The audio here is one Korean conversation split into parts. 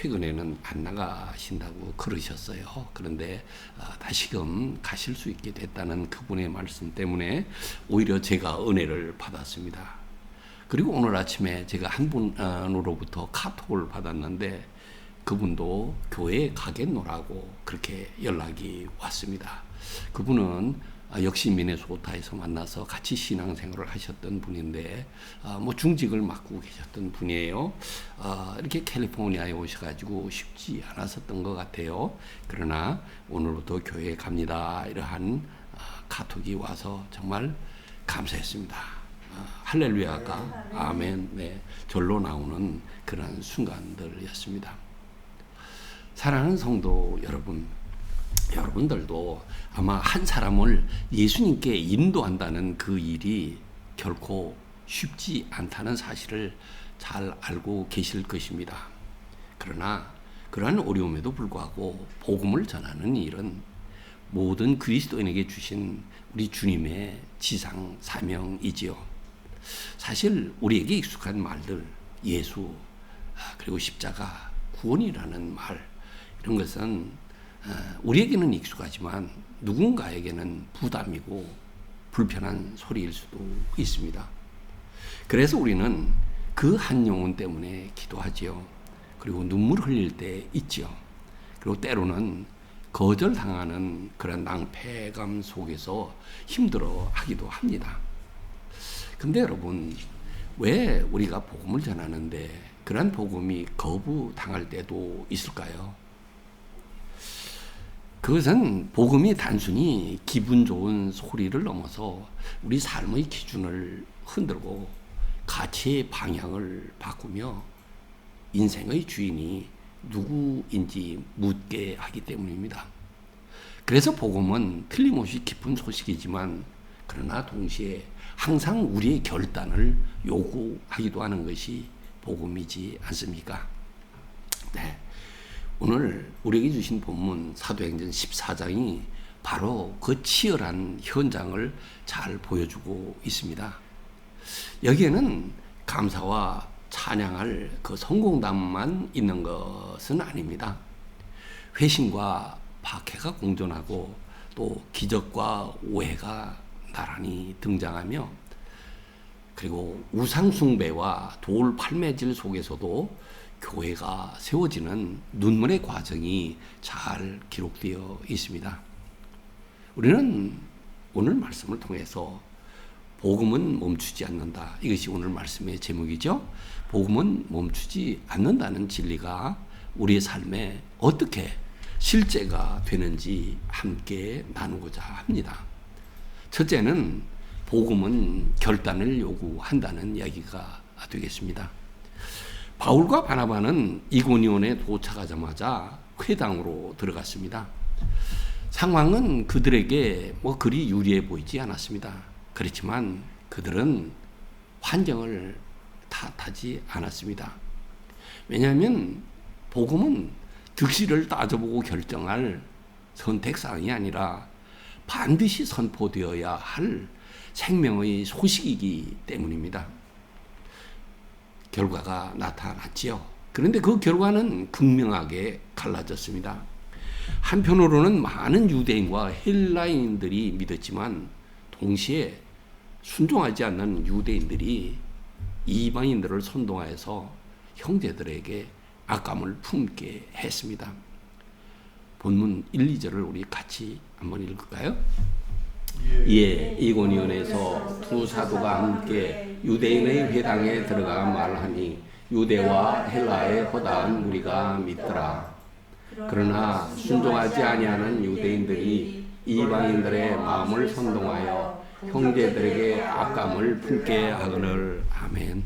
최근에는 안 나가신다고 그러셨어요. 그런데 다시금 가실 수 있게 됐다는 그분의 말씀 때문에 오히려 제가 은혜를 받았습니다. 그리고 오늘 아침에 제가 한 분으로부터 카톡을 받았는데 그분도 교회에 가겠노라고 그렇게 연락이 왔습니다. 그분은 역시 미네소타에서 만나서 같이 신앙생활을 하셨던 분인데 중직을 맡고 계셨던 분이에요. 이렇게 캘리포니아에 오셔가지고 쉽지 않았었던 것 같아요. 그러나 오늘부터 교회에 갑니다. 이러한 카톡이 와서 정말 감사했습니다. 할렐루야가 아멘, 네, 절로 나오는 그런 순간들이었습니다. 사랑하는 성도 여러분, 여러분들도 아마 한 사람을 예수님께 인도한다는 그 일이 결코 쉽지 않다는 사실을 잘 알고 계실 것입니다. 그러나 그러한 어려움에도 불구하고 복음을 전하는 일은 모든 그리스도인에게 주신 우리 주님의 지상 사명이지요. 사실 우리에게 익숙한 말들, 예수, 그리고 십자가, 구원이라는 말, 이런 것은 우리에게는 익숙하지만 누군가에게는 부담이고 불편한 소리일 수도 있습니다. 그래서 우리는 그 한 영혼 때문에 기도하지요. 그리고 눈물 흘릴 때 있지요. 그리고 때로는 거절당하는 그런 낭패감 속에서 힘들어 하기도 합니다. 근데 여러분, 왜 우리가 복음을 전하는데 그런 복음이 거부당할 때도 있을까요? 그것은 복음이 단순히 기분 좋은 소리를 넘어서 우리 삶의 기준을 흔들고 가치의 방향을 바꾸며 인생의 주인이 누구인지 묻게 하기 때문입니다. 그래서 복음은 틀림없이 기쁜 소식이지만 그러나 동시에 항상 우리의 결단을 요구하기도 하는 것이 복음이지 않습니까? 네. 오늘 우리에게 주신 본문 사도행전 14장이 바로 그 치열한 현장을 잘 보여주고 있습니다. 여기에는 감사와 찬양할 그 성공담만 있는 것은 아닙니다. 회심과 박해가 공존하고 또 기적과 오해가 나란히 등장하며 그리고 우상숭배와 돌 팔매질 속에서도 교회가 세워지는 눈물의 과정이 잘 기록되어 있습니다. 우리는 오늘 말씀을 통해서 복음은 멈추지 않는다. 이것이 오늘 말씀의 제목이죠. 복음은 멈추지 않는다는 진리가 우리의 삶에 어떻게 실제가 되는지 함께 나누고자 합니다. 첫째는 복음은 결단을 요구한다는 이야기가 되겠습니다. 바울과 바나바는 이고니온에 도착하자마자 회당으로 들어갔습니다. 상황은 그들에게 그리 유리해 보이지 않았습니다. 그렇지만 그들은 환경을 탓하지 않았습니다. 왜냐하면 복음은 득실을 따져보고 결정할 선택사항이 아니라 반드시 선포되어야 할 생명의 소식이기 때문입니다. 결과가 나타났지요. 그런데 그 결과는 극명하게 갈라졌습니다. 한편으로는 많은 유대인과 헬라인들이 믿었지만 동시에 순종하지 않는 유대인들이 이방인들을 선동하여서 형제들에게 악감을 품게 했습니다. 본문 1, 2절을 우리 같이 한번 읽을까요? 예, 이고니온에서 두 사도가 함께 유대인의 회당에 들어가 말하니 유대와 헬라의 허다한 무리가 믿더라. 그러나 순종하지 아니하는 유대인들이 이방인들의 마음을 선동하여 형제들에게 악감을 품게 하거늘. 아멘.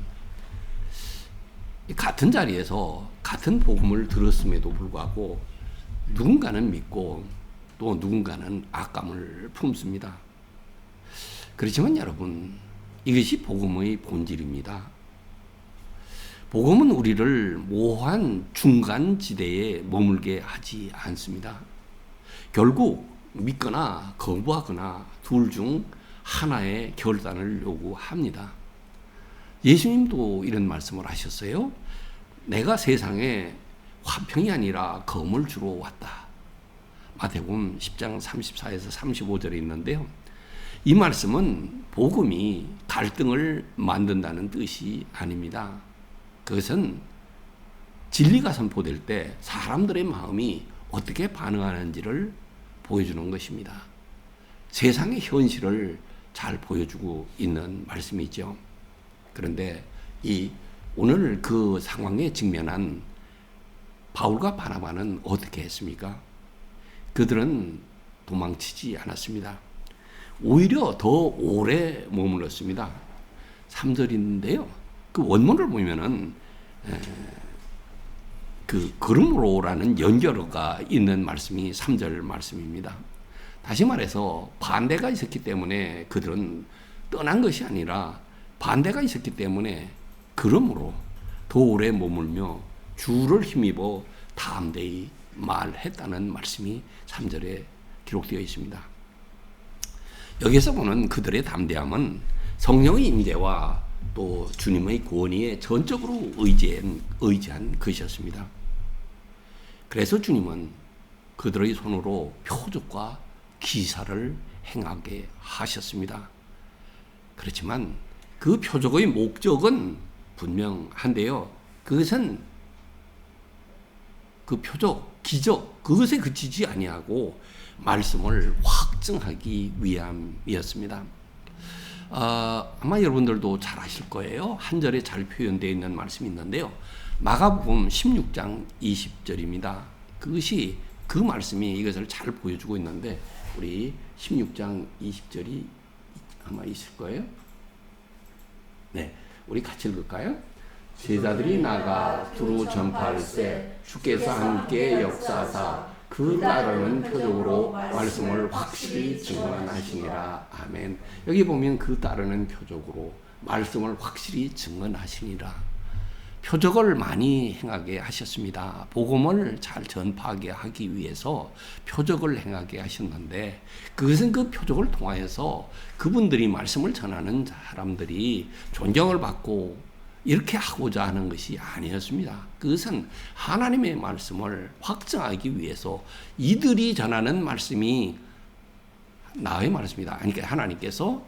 같은 자리에서 같은 복음을 들었음에도 불구하고 누군가는 믿고 또 누군가는 악감을 품습니다. 그렇지만 여러분, 이것이 복음의 본질입니다. 복음은 우리를 모호한 중간지대에 머물게 하지 않습니다. 결국 믿거나 거부하거나 둘 중 하나의 결단을 요구합니다. 예수님도 이런 말씀을 하셨어요. 내가 세상에 화평이 아니라 검을 주러 왔다. 마태복음 10장 34에서 35절에 있는데요. 이 말씀은 복음이 갈등을 만든다는 뜻이 아닙니다. 그것은 진리가 선포될 때 사람들의 마음이 어떻게 반응하는지를 보여주는 것입니다. 세상의 현실을 잘 보여주고 있는 말씀이죠. 그런데 오늘 그 상황에 직면한 바울과 바나바는 어떻게 했습니까? 그들은 도망치지 않았습니다. 오히려 더 오래 머물렀습니다. 3절인데요. 그 원문을 보면은 그 그러므로라는 연결어가 있는 말씀이 3절 말씀입니다. 다시 말해서 반대가 있었기 때문에 그들은 떠난 것이 아니라 반대가 있었기 때문에 그러므로 더 오래 머물며 주를 힘입어 담대히 말했다는 말씀이 3절에 기록되어 있습니다. 여기서 보는 그들의 담대함은 성령의 임재와 또 주님의 권위에 전적으로 의지한 것이었습니다. 그래서 주님은 그들의 손으로 표적과 기사를 행하게 하셨습니다. 그렇지만 그 표적의 목적은 분명한데요. 그것은 그 표적, 기적, 그것에 그치지 아니하고 말씀을 확증하기 위함이었습니다. 아마 여러분들도 잘 아실 거예요. 한 절에 잘 표현되어 있는 말씀이 있는데요. 마가복음 16장 20절입니다. 그것이 그 말씀이 이것을 잘 보여주고 있는데 우리 16장 20절이 아마 있을 거예요. 네, 우리 같이 읽을까요? 제자들이 나가 두루 전파할세 주께서 함께 역사하사 그 따르는 표적으로 말씀을 확실히 증언하시니라. 아멘. 여기 보면 그 따르는 표적으로 말씀을 확실히 증언하시니라. 표적을 많이 행하게 하셨습니다. 복음을 잘 전파하게 하기 위해서 표적을 행하게 하셨는데 그것은 그 표적을 통하여서 그분들이 말씀을 전하는 사람들이 존경을 받고 이렇게 하고자 하는 것이 아니었습니다. 그것은 하나님의 말씀을 확증하기 위해서 이들이 전하는 말씀이 나의 말씀이다. 그러니까 하나님께서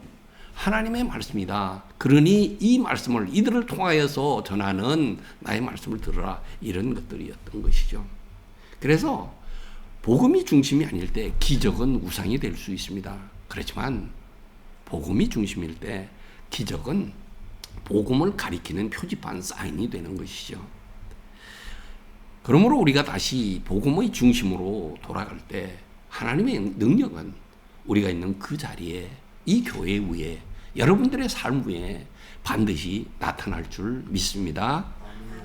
하나님의 말씀이다. 그러니 이 말씀을 이들을 통하여서 전하는 나의 말씀을 들으라. 이런 것들이었던 것이죠. 그래서 복음이 중심이 아닐 때 기적은 우상이 될 수 있습니다. 그렇지만 복음이 중심일 때 기적은 복음을 가리키는 표지판 사인이 되는 것이죠. 그러므로 우리가 다시 복음의 중심으로 돌아갈 때 하나님의 능력은 우리가 있는 그 자리에 이 교회 위에 여러분들의 삶 위에 반드시 나타날 줄 믿습니다.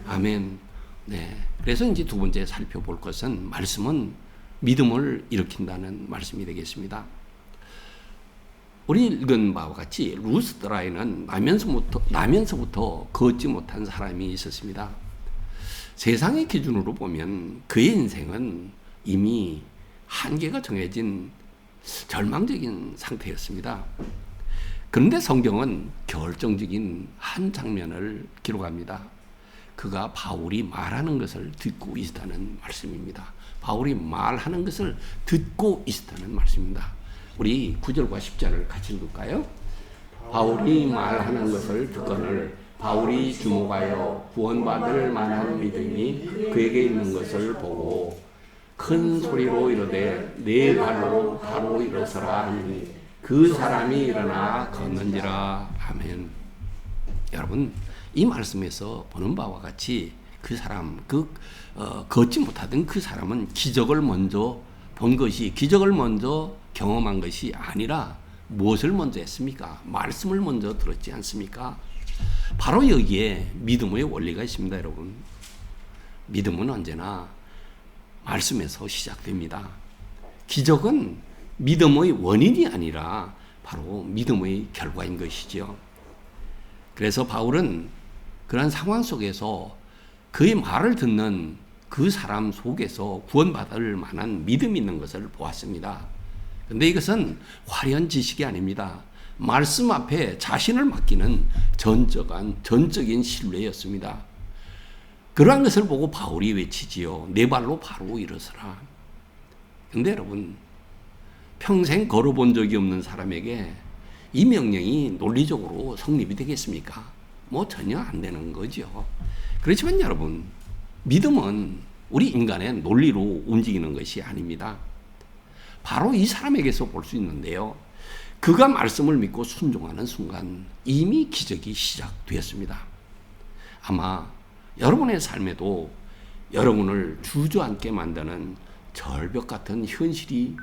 아멘. 네. 그래서 이제 두 번째 살펴볼 것은 말씀은 믿음을 일으킨다는 말씀이 되겠습니다. 우리 읽은 바와 같이 루스드라에는 나면서부터 걷지 못한 사람이 있었습니다. 세상의 기준으로 보면 그의 인생은 이미 한계가 정해진 절망적인 상태였습니다. 그런데 성경은 결정적인 한 장면을 기록합니다. 그가 바울이 말하는 것을 듣고 있다는 말씀입니다. 바울이 말하는 것을 듣고 있다는 말씀입니다. 우리 9절과 10절을 같이 읽을까요? 바울이 말하는 것을 듣거늘 바울이 주목하여 구원받을 만한 믿음이 그에게 있는 것을 보고 큰 소리로 이르되 네 발로 바로 일어서라 하니 그 사람이 일어나 걷는지라. 아멘. 여러분, 이 말씀에서 보는 바와 같이 그 사람, 걷지 못하던 그 사람은 기적을 먼저 본 것이, 기적을 먼저 경험한 것이 아니라 무엇을 먼저 했습니까? 말씀을 먼저 들었지 않습니까? 바로 여기에 믿음의 원리가 있습니다, 여러분. 믿음은 언제나 말씀에서 시작됩니다. 기적은 믿음의 원인이 아니라 바로 믿음의 결과인 것이죠. 그래서 바울은 그런 상황 속에서 그의 말을 듣는 그 사람 속에서 구원받을 만한 믿음이 있는 것을 보았습니다. 그런데 이것은 화려한 지식이 아닙니다. 말씀 앞에 자신을 맡기는 전적인 신뢰였습니다. 그러한 것을 보고 바울이 외치지요. 네 발로 바로 일어서라. 근데 여러분, 평생 걸어본 적이 없는 사람에게 이 명령이 논리적으로 성립이 되겠습니까? 뭐 전혀 안 되는 거죠. 그렇지만 여러분, 믿음은 우리 인간의 논리로 움직이는 것이 아닙니다. 바로 이 사람에게서 볼 수 있는데요. 그가 말씀을 믿고 순종하는 순간 이미 기적이 시작되었습니다. 아마 여러분의 삶에도 여러분을 주저앉게 만드는 절벽 같은 현실이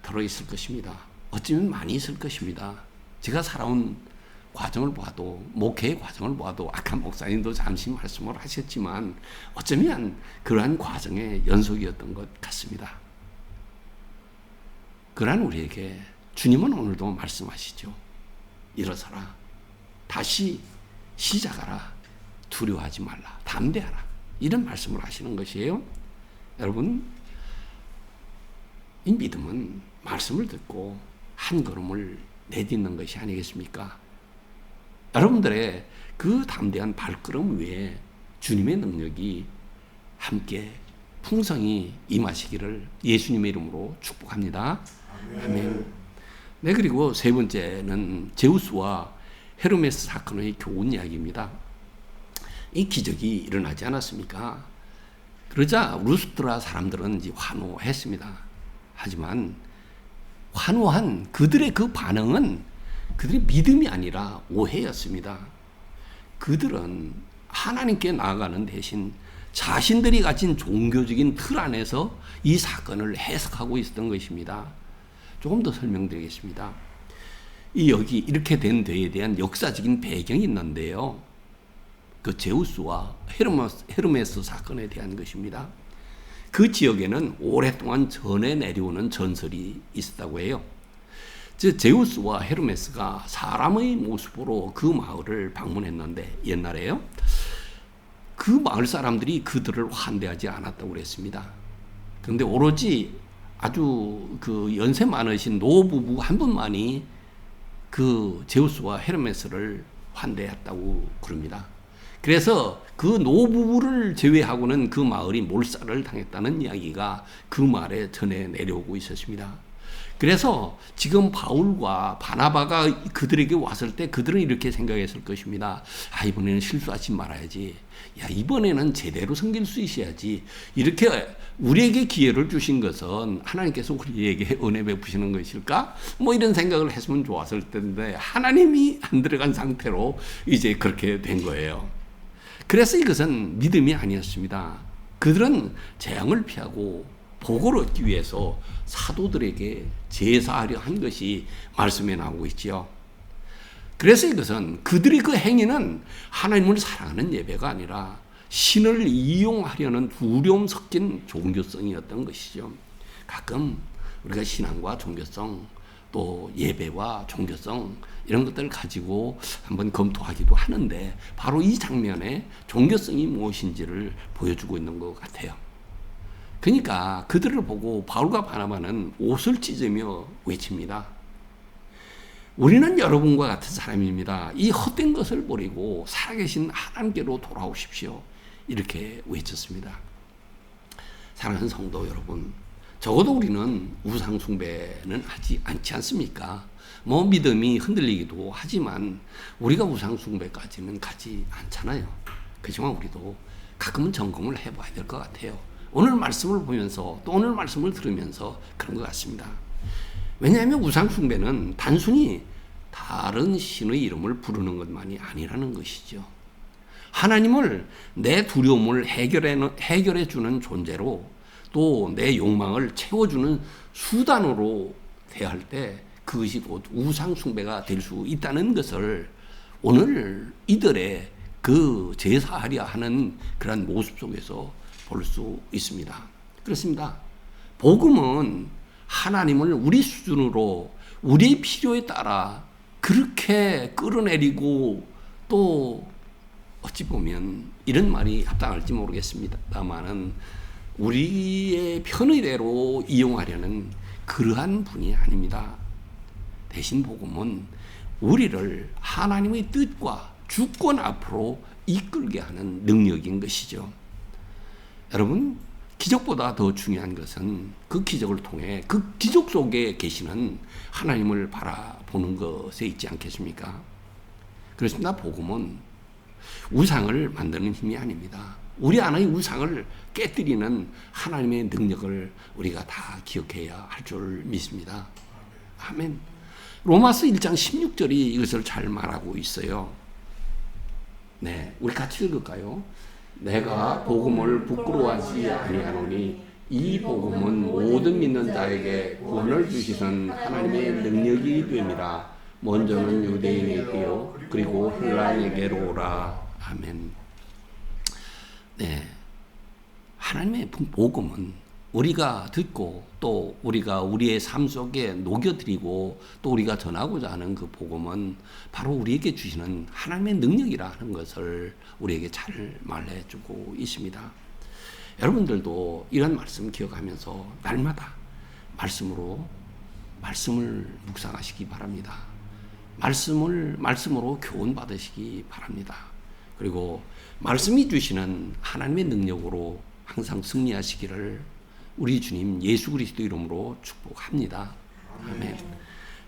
들어있을 것입니다. 어쩌면 많이 있을 것입니다. 제가 살아온 과정을 보아도, 목회의 과정을 보아도, 아까 목사님도 잠시 말씀을 하셨지만 어쩌면 그러한 과정의 연속이었던 것 같습니다. 그러한 우리에게 주님은 오늘도 말씀하시죠. 일어서라. 다시 시작하라. 두려워하지 말라. 담대하라. 이런 말씀을 하시는 것이에요. 여러분, 이 믿음은 말씀을 듣고 한 걸음을 내딛는 것이 아니겠습니까? 여러분들의 그 담대한 발걸음 위에 주님의 능력이 함께 풍성히 임하시기를 예수님의 이름으로 축복합니다. 아멘. 네, 그리고 세 번째는 제우스와 헤르메스 사건의 교훈 이야기입니다. 이 기적이 일어나지 않았습니까? 그러자 루스드라 사람들은 이제 환호했습니다. 하지만 환호한 그들의 그 반응은 그들의 믿음이 아니라 오해였습니다. 그들은 하나님께 나아가는 대신 자신들이 가진 종교적인 틀 안에서 이 사건을 해석하고 있었던 것입니다. 조금 더 설명드리겠습니다. 여기 이렇게 된 데에 대한 역사적인 배경이 있는데요. 그 제우스와 헤르메스 사건에 대한 것입니다. 그 지역에는 오랫동안 전해 내려오는 전설이 있었다고 해요. 제우스와 헤르메스가 사람의 모습으로 그 마을을 방문했는데 옛날에요. 그 마을 사람들이 그들을 환대하지 않았다고 그랬습니다. 그런데 오로지 아주 그 연세 많으신 노부부 한 분만이 그 제우스와 헤르메스를 환대했다고 그럽니다. 그래서 그 노부부를 제외하고는 그 마을이 몰살을 당했다는 이야기가 그 마을에 전해 내려오고 있었습니다. 그래서 지금 바울과 바나바가 그들에게 왔을 때 그들은 이렇게 생각했을 것입니다. 이번에는 실수하지 말아야지. 이번에는 제대로 섬길 수 있어야지. 이렇게 우리에게 기회를 주신 것은 하나님께서 우리에게 은혜 베푸시는 것일까? 뭐 이런 생각을 했으면 좋았을 텐데 하나님이 안 들어간 상태로 이제 그렇게 된 거예요. 그래서 이것은 믿음이 아니었습니다. 그들은 재앙을 피하고 복을 얻기 위해서 사도들에게 제사하려 한 것이 말씀에 나오고 있지요. 그래서 이것은 그들의 그 행위는 하나님을 사랑하는 예배가 아니라 신을 이용하려는 두려움 섞인 종교성이었던 것이죠. 가끔 우리가 신앙과 종교성 또 예배와 종교성 이런 것들을 가지고 한번 검토하기도 하는데 바로 이 장면에 종교성이 무엇인지를 보여주고 있는 것 같아요. 그러니까 그들을 보고 바울과 바나바는 옷을 찢으며 외칩니다. 우리는 여러분과 같은 사람입니다. 이 헛된 것을 버리고 살아계신 하나님께로 돌아오십시오. 이렇게 외쳤습니다. 사랑하는 성도 여러분, 적어도 우리는 우상 숭배는 하지 않지 않습니까? 뭐 믿음이 흔들리기도 하지만 우리가 우상 숭배까지는 가지 않잖아요. 그렇지만 우리도 가끔은 점검을 해봐야 될 것 같아요. 오늘 말씀을 보면서 또 오늘 말씀을 들으면서 그런 것 같습니다. 왜냐하면 우상 숭배는 단순히 다른 신의 이름을 부르는 것만이 아니라는 것이죠. 하나님을 내 두려움을 해결해 주는 존재로 또 내 욕망을 채워주는 수단으로 대할 때 그것이 곧 우상 숭배가 될 수 있다는 것을 오늘 이들의 그 제사하려 하는 그런 모습 속에서 볼 수 있습니다. 그렇습니다. 복음은 하나님을 우리 수준으로 우리의 필요에 따라 그렇게 끌어내리고 또 어찌 보면 이런 말이 합당할지 모르겠습니다만은 우리의 편의대로 이용하려는 그러한 분이 아닙니다. 대신 복음은 우리를 하나님의 뜻과 주권 앞으로 이끌게 하는 능력인 것이죠. 여러분, 기적보다 더 중요한 것은 그 기적을 통해 그 기적 속에 계시는 하나님을 바라보는 것에 있지 않겠습니까? 그렇습니다. 복음은 우상을 만드는 힘이 아닙니다. 우리 안의 우상을 깨뜨리는 하나님의 능력을 우리가 다 기억해야 할 줄 믿습니다. 아멘. 로마서 1장 16절이 이것을 잘 말하고 있어요. 네, 우리 같이 읽을까요? 내가 복음을 부끄러워하지 아니하노니 이 복음은 모든 믿는 자에게 구원을 주시는 하나님의 능력이 됩니다. 먼저는 유대인에게요, 그리고 헬라인에게로 오라. 아멘. 네, 하나님의 복음은 우리가 듣고 또 우리가 우리의 삶 속에 녹여드리고 또 우리가 전하고자 하는 그 복음은 바로 우리에게 주시는 하나님의 능력이라는 것을 우리에게 잘 말해주고 있습니다. 여러분들도 이런 말씀 기억하면서 날마다 말씀을 묵상하시기 바랍니다. 말씀으로 교훈 받으시기 바랍니다. 그리고 말씀이 주시는 하나님의 능력으로 항상 승리하시기를 우리 주님 예수 그리스도 이름으로 축복합니다. 아멘.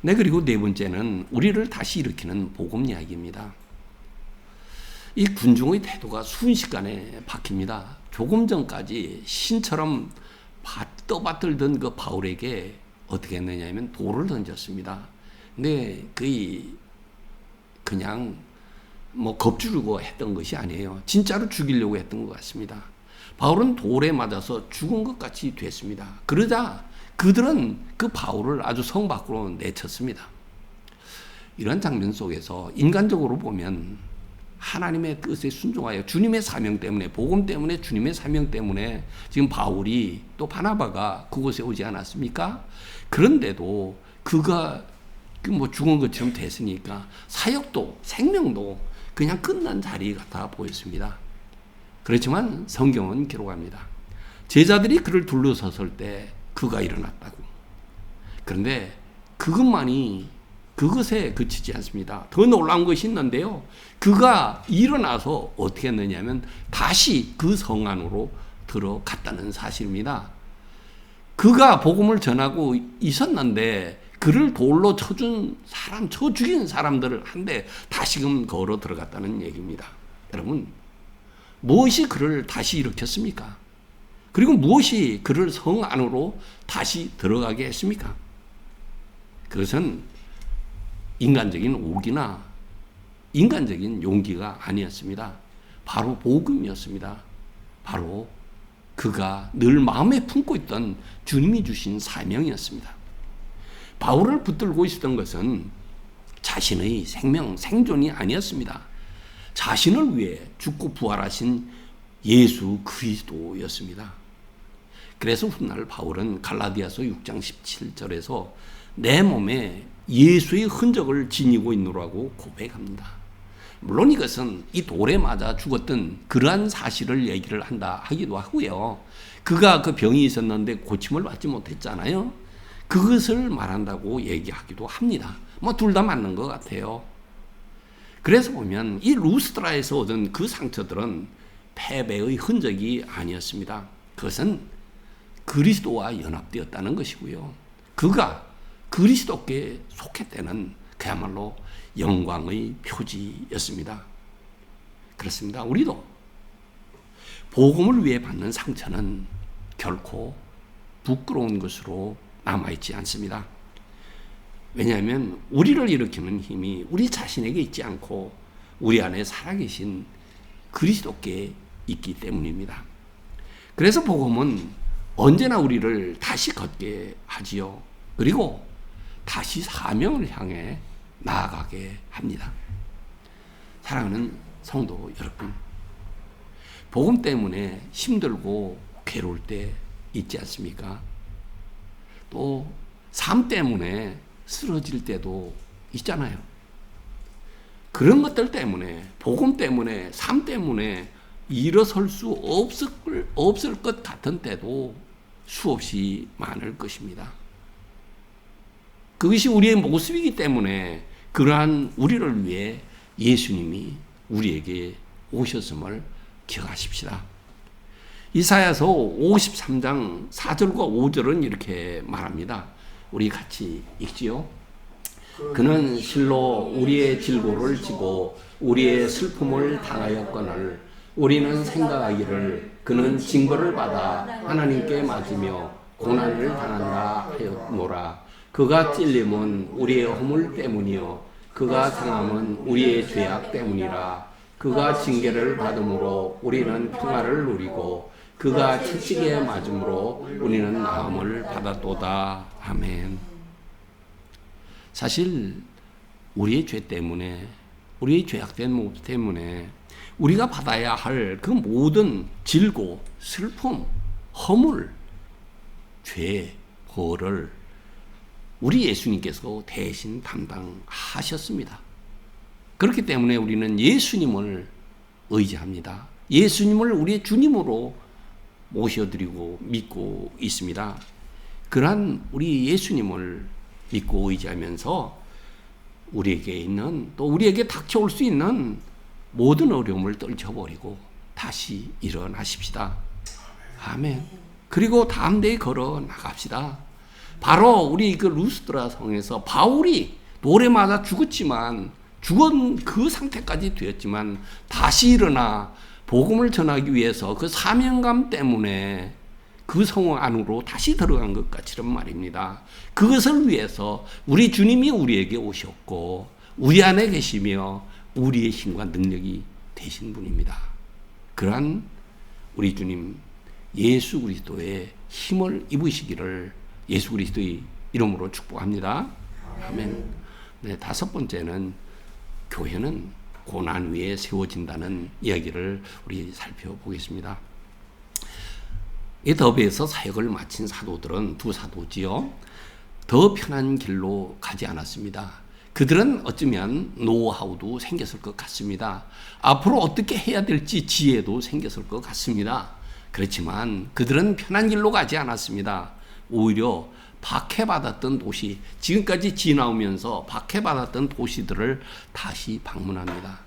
네, 그리고 네 번째는 우리를 다시 일으키는 복음 이야기입니다. 이 군중의 태도가 순식간에 바뀝니다. 조금 전까지 신처럼 떠받들던 그 바울에게 어떻게 했느냐면 돌을 던졌습니다. 근데 그냥 겁주려고 했던 것이 아니에요. 진짜로 죽이려고 했던 것 같습니다. 바울은 돌에 맞아서 죽은 것 같이 됐습니다. 그러자 그들은 그 바울을 아주 성 밖으로 내쳤습니다. 이런 장면 속에서 인간적으로 보면 하나님의 뜻에 순종하여 주님의 사명 때문에, 복음 때문에, 주님의 사명 때문에 지금 바울이 또 바나바가 그곳에 오지 않았습니까? 그런데도 그가 죽은 것처럼 됐으니까 사역도 생명도 그냥 끝난 자리 같아 보였습니다. 그렇지만 성경은 기록합니다. 제자들이 그를 둘러섰을 때 그가 일어났다고. 그런데 그것에 그치지 않습니다. 더 놀라운 것이 있는데요. 그가 일어나서 어떻게 했느냐면 다시 그 성 안으로 들어갔다는 사실입니다. 그가 복음을 전하고 있었는데 그를 돌로 쳐 죽인 사람들을 한데 다시금 걸어 들어갔다는 얘기입니다. 여러분, 무엇이 그를 다시 일으켰습니까? 그리고 무엇이 그를 성 안으로 다시 들어가게 했습니까? 그것은 인간적인 오기나 인간적인 용기가 아니었습니다. 바로 복음이었습니다. 바로 그가 늘 마음에 품고 있던 주님이 주신 사명이었습니다. 바울을 붙들고 있었던 것은 자신의 생존이 아니었습니다. 자신을 위해 죽고 부활하신 예수 그리스도였습니다. 그래서 훗날 바울은 갈라디아서 6장 17절에서 내 몸에 예수의 흔적을 지니고 있노라고 고백합니다. 물론 이것은 이 돌에 맞아 죽었던 그러한 사실을 얘기를 한다 하기도 하고요. 그가 그 병이 있었는데 고침을 받지 못했잖아요. 그것을 말한다고 얘기하기도 합니다. 둘 다 맞는 것 같아요. 그래서 보면 이 루스드라에서 얻은 그 상처들은 패배의 흔적이 아니었습니다. 그것은 그리스도와 연합되었다는 것이고요. 그가 그리스도께 속했다는 그야말로 영광의 표지였습니다. 그렇습니다. 우리도 복음을 위해 받는 상처는 결코 부끄러운 것으로 남아있지 않습니다. 왜냐하면 우리를 일으키는 힘이 우리 자신에게 있지 않고 우리 안에 살아계신 그리스도께 있기 때문입니다. 그래서 복음은 언제나 우리를 다시 걷게 하지요. 그리고 다시 사명을 향해 나아가게 합니다. 사랑하는 성도 여러분, 복음 때문에 힘들고 괴로울 때 있지 않습니까? 또 삶 때문에 쓰러질 때도 있잖아요. 그런 것들 때문에, 복음 때문에, 삶 때문에 일어설 수 없을 것 같은 때도 수없이 많을 것입니다. 그것이 우리의 모습이기 때문에 그러한 우리를 위해 예수님이 우리에게 오셨음을 기억하십시다. 이사야서 53장 4절과 5절은 이렇게 말합니다. 우리 같이 읽지요. 그는 실로 우리의 질고를 지고 우리의 슬픔을 당하였거늘 우리는 생각하기를 그는 징벌을 받아 하나님께 맞으며 고난을 당한다 하였노라. 그가 찔림은 우리의 허물 때문이요 그가 상함은 우리의 죄악 때문이라. 그가 징계를 받음으로 우리는 평화를 누리고 그가 채찍에 맞음으로 우리는 나음을 받았도다. 아멘. 사실 우리의 죄 때문에, 우리의 죄악된 모습 때문에 우리가 받아야 할 그 모든 질고, 슬픔, 허물, 죄, 벌을 우리 예수님께서 대신 담당하셨습니다. 그렇기 때문에 우리는 예수님을 의지합니다. 예수님을 우리의 주님으로 모셔드리고 믿고 있습니다. 그러한 우리 예수님을 믿고 의지하면서 우리에게 있는, 또 우리에게 닥쳐올 수 있는 모든 어려움을 떨쳐버리고 다시 일어나십시다. 아멘. 그리고 다음 대에 걸어 나갑시다. 바로 우리 그 루스드라 성에서 바울이 돌에 맞아 죽었지만, 죽은 그 상태까지 되었지만 다시 일어나 복음을 전하기 위해서 그 사명감 때문에 그 성 안으로 다시 들어간 것 같이란 말입니다. 그것을 위해서 우리 주님이 우리에게 오셨고 우리 안에 계시며 우리의 힘과 능력이 되신 분입니다. 그러한 우리 주님 예수 그리스도의 힘을 입으시기를 예수 그리스도의 이름으로 축복합니다. 아멘. 네, 다섯 번째는 교회는 고난 위에 세워진다는 이야기를 우리 살펴보겠습니다. 이 더비에서 사역을 마친 사도들은 두 사도지요. 더 편한 길로 가지 않았습니다. 그들은 어쩌면 노하우도 생겼을 것 같습니다. 앞으로 어떻게 해야 될지 지혜도 생겼을 것 같습니다. 그렇지만 그들은 편한 길로 가지 않았습니다. 오히려 박해받았던 도시, 지금까지 지나오면서 박해받았던 도시들을 다시 방문합니다.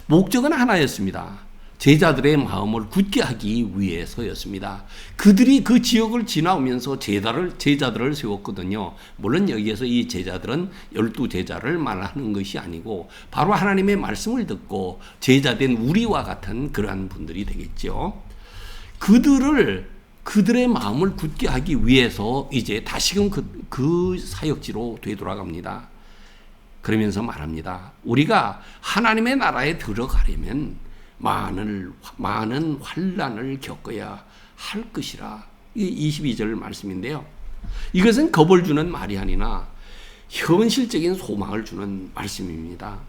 목적은 하나였습니다. 제자들의 마음을 굳게 하기 위해서였습니다. 그들이 그 지역을 지나오면서 제자들을 세웠거든요. 물론 여기에서 이 제자들은 12제자를 말하는 것이 아니고 바로 하나님의 말씀을 듣고 제자된 우리와 같은 그러한 분들이 되겠죠. 그들의 마음을 굳게 하기 위해서 이제 다시금 그 사역지로 되돌아갑니다. 그러면서 말합니다. 우리가 하나님의 나라에 들어가려면 많은 환난을 겪어야 할 것이라. 이 22절 말씀인데요. 이것은 겁을 주는 말이 아니라 현실적인 소망을 주는 말씀입니다.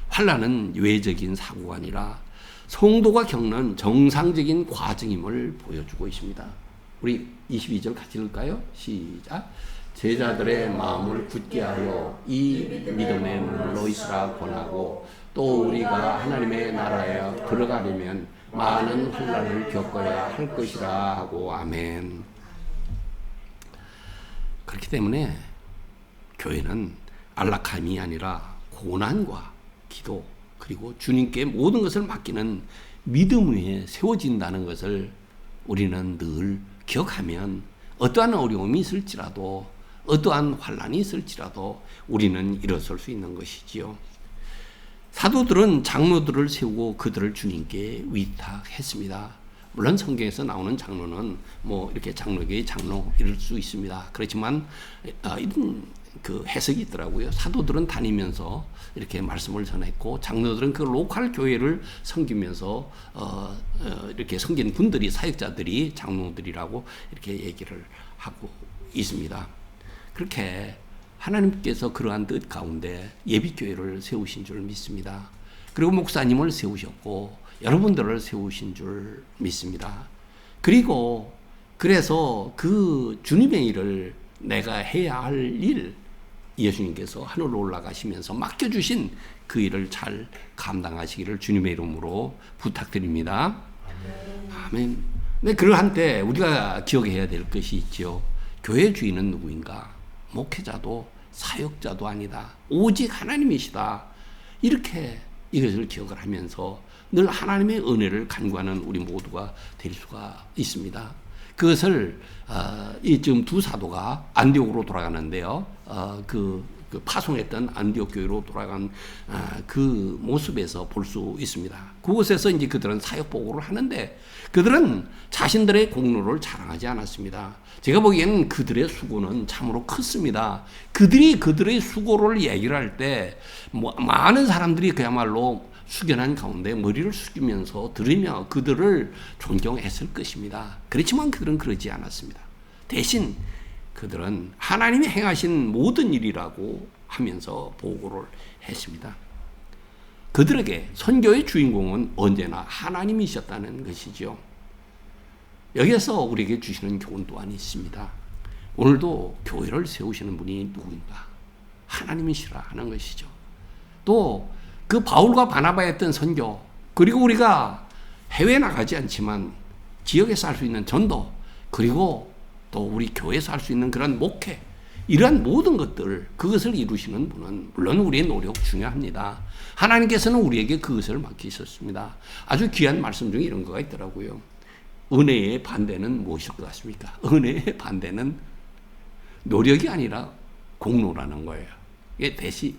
환난은 외적인 사고가 아니라 성도가 겪는 정상적인 과정임을 보여주고 있습니다. 우리 22절 같이 읽을까요? 시작. 제자들의 마음을 굳게 하여 이 믿음에 물러 있으라 권하고 또 우리가 하나님의 나라에 들어가려면 많은 환난을 겪어야 할 것이라 하고 아멘. 그렇기 때문에 교회는 안락함이 아니라 고난과 기도 그리고 주님께 모든 것을 맡기는 믿음 위에 세워진다는 것을 우리는 늘 기억하면 어떠한 어려움이 있을지라도 어떠한 환난이 있을지라도 우리는 일어설 수 있는 것이지요. 사도들은 장로들을 세우고 그들을 주님께 위탁했습니다. 물론 성경에서 나오는 장로는 뭐 이렇게 장로계의 장로 이럴 수 있습니다. 그렇지만 이런 그 해석이 있더라고요. 사도들은 다니면서 이렇게 말씀을 전했고 장로들은 그 로컬 교회를 섬기면서 이렇게 섬긴 분들이 사역자들이 장로들이라고 이렇게 얘기를 하고 있습니다. 그렇게 하나님께서 그러한 뜻 가운데 예비교회를 세우신 줄 믿습니다. 그리고 목사님을 세우셨고 여러분들을 세우신 줄 믿습니다. 그리고 그래서 그 주님의 일을 내가 해야 할 일, 예수님께서 하늘로 올라가시면서 맡겨주신 그 일을 잘 감당하시기를 주님의 이름으로 부탁드립니다. 아멘. 네, 그러한 때 우리가 기억해야 될 것이 있죠. 교회 주인은 누구인가? 목회자도 사역자도 아니다. 오직 하나님이시다. 이렇게 이것을 기억을 하면서 늘 하나님의 은혜를 간구하는 우리 모두가 될 수가 있습니다. 그것을 이 지금 두 사도가 안디옥으로 돌아가는데요. 그 파송했던 안디옥 교회로 돌아간 그 모습에서 볼 수 있습니다. 그곳에서 이제 그들은 사역 보고를 하는데 그들은 자신들의 공로를 자랑하지 않았습니다. 제가 보기에는 그들의 수고는 참으로 컸습니다. 그들이 그들의 수고를 얘기를 할 때 많은 사람들이 그야말로 숙연한 가운데 머리를 숙이면서 들으며 그들을 존경했을 것입니다. 그렇지만 그들은 그러지 않았습니다. 대신 그들은 하나님이 행하신 모든 일이라고 하면서 보고를 했습니다. 그들에게 선교의 주인공은 언제나 하나님이셨다는 것이죠. 여기에서 우리에게 주시는 교훈 또한 있습니다. 오늘도 교회를 세우시는 분이 누구인가? 하나님이시라 하는 것이죠. 또 그 바울과 바나바에 했던 선교, 그리고 우리가 해외에 나가지 않지만 지역에서 할 수 있는 전도, 그리고 또 우리 교회에서 할 수 있는 그런 목회, 이러한 모든 것들, 그것을 이루시는 분은 물론 우리의 노력 중요합니다. 하나님께서는 우리에게 그것을 맡기셨습니다. 아주 귀한 말씀 중에 이런 거가 있더라고요. 은혜의 반대는 무엇일 것 같습니까? 은혜의 반대는 노력이 아니라 공로라는 거예요.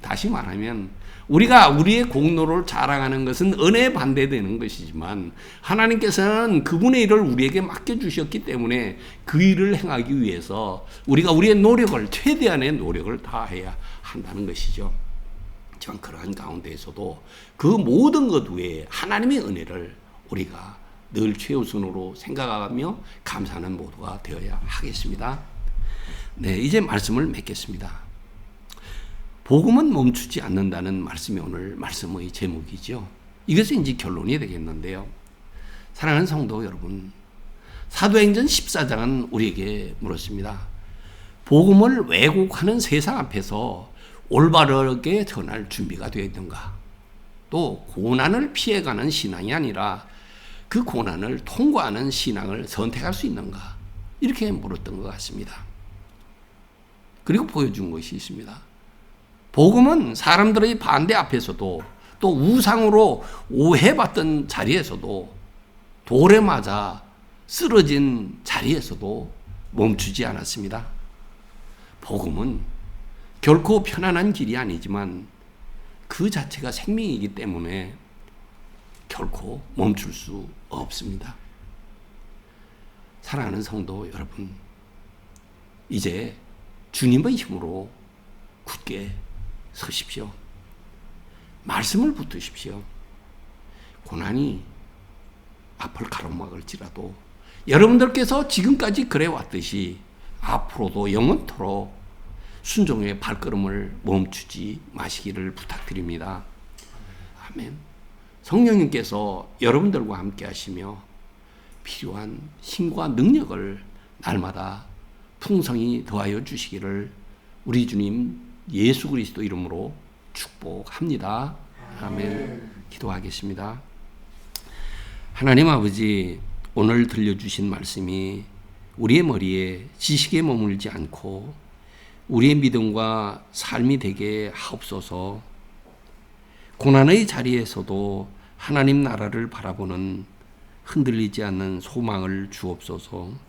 다시 말하면 우리가 우리의 공로를 자랑하는 것은 은혜에 반대되는 것이지만 하나님께서는 그분의 일을 우리에게 맡겨주셨기 때문에 그 일을 행하기 위해서 우리가 우리의 노력을, 최대한의 노력을 다해야 한다는 것이죠. 하지만 그러한 가운데에서도 그 모든 것 외에 하나님의 은혜를 우리가 늘 최우선으로 생각하며 감사하는 모두가 되어야 하겠습니다. 네, 이제 말씀을 맺겠습니다. 복음은 멈추지 않는다는 말씀이 오늘 말씀의 제목이죠. 이것이 이제 결론이 되겠는데요. 사랑하는 성도 여러분, 사도행전 14장은 우리에게 물었습니다. 복음을 왜곡하는 세상 앞에서 올바르게 전할 준비가 되어 있는가? 또 고난을 피해가는 신앙이 아니라 그 고난을 통과하는 신앙을 선택할 수 있는가? 이렇게 물었던 것 같습니다. 그리고 보여준 것이 있습니다. 복음은 사람들의 반대 앞에서도 또 우상으로 오해받던 자리에서도 돌에 맞아 쓰러진 자리에서도 멈추지 않았습니다. 복음은 결코 편안한 길이 아니지만 그 자체가 생명이기 때문에 결코 멈출 수 없습니다. 사랑하는 성도 여러분, 이제 주님의 힘으로 굳게 서십시오. 말씀을 붙드십시오. 고난이 앞을 가로막을지라도 여러분들께서 지금까지 그래왔듯이 앞으로도 영원토록 순종의 발걸음을 멈추지 마시기를 부탁드립니다. 아멘. 성령님께서 여러분들과 함께 하시며 필요한 힘과 능력을 날마다 풍성히 더하여 주시기를 우리 주님 예수 그리스도 이름으로 축복합니다. 아멘. 기도하겠습니다. 하나님 아버지, 오늘 들려주신 말씀이 우리의 머리에 지식에 머물지 않고 우리의 믿음과 삶이 되게 하옵소서. 고난의 자리에서도 하나님 나라를 바라보는 흔들리지 않는 소망을 주옵소서. 아멘.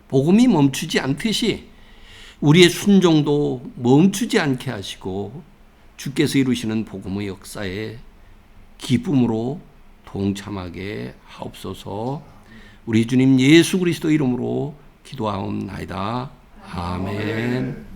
복음이 멈추지 않듯이 우리의 순종도 멈추지 않게 하시고 주께서 이루시는 복음의 역사에 기쁨으로 동참하게 하옵소서. 우리 주님 예수 그리스도 이름으로 기도하옵나이다. 아멘.